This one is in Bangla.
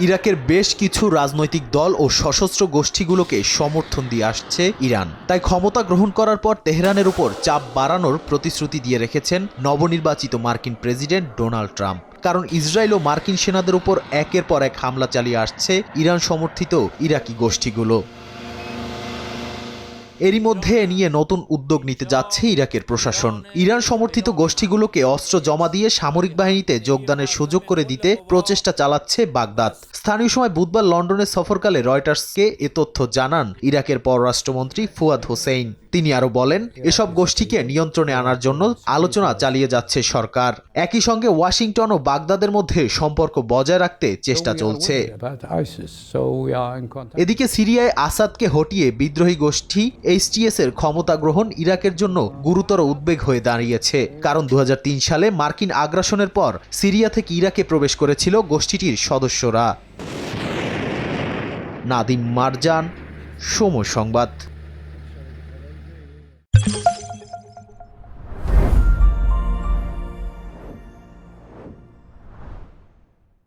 ইরাকের বেশ কিছু রাজনৈতিক দল ও সশস্ত্র গোষ্ঠীগুলোকে সমর্থন দিয়ে আসছে ইরান। তাই ক্ষমতা গ্রহণ করার পর তেহরানের উপর চাপ বাড়ানোর প্রতিশ্রুতি দিয়ে রেখেছেন নবনির্বাচিত মার্কিন প্রেসিডেন্ট ডোনাল্ড ট্রাম্প। কারণ ইসরায়েল ও মার্কিন সেনাদের উপর একের পর এক হামলা চালিয়ে আসছে ইরান সমর্থিত ইরাকি গোষ্ঠীগুলো। এরই মধ্যে এ নিয়ে নতুন উদ্যোগ নিতে যাচ্ছে ইরাকের প্রশাসন। ইরান সমর্থিত গোষ্ঠীগুলোকে অস্ত্র জমা দিয়ে সামরিক বাহিনীতে যোগদানের সুযোগ করে দিতে প্রচেষ্টা চালাচ্ছে বাগদাদ। স্থানীয় সময় বুধবার লন্ডনে সফরকালে রয়টার্সকে এ তথ্য জানান ইরাকের পররাষ্ট্রমন্ত্রী ফুয়াদ হোসেইন। তিনি আরও বলেন, এসব গোষ্ঠীকে নিয়ন্ত্রণে আনার জন্য আলোচনা চালিয়ে যাচ্ছে সরকার। একই সঙ্গে ওয়াশিংটন ও বাগদাদের মধ্যে সম্পর্ক বজায় রাখতে চেষ্টা চলছে। এদিকে সিরিয়ায় আসাদকে হটিয়ে বিদ্রোহী গোষ্ঠী HTS এর ক্ষমতা গ্রহণ ইরাকের জন্য গুরুতর উদ্বেগ হয়ে দাঁড়িয়েছে। কারণ 2003 সালে মার্কিন আগ্রাসনের পর সিরিয়া থেকে ইরাকে প্রবেশ করেছিল গোষ্ঠীটির সদস্যরা। নাদিম মারজান, সময় সংবাদ।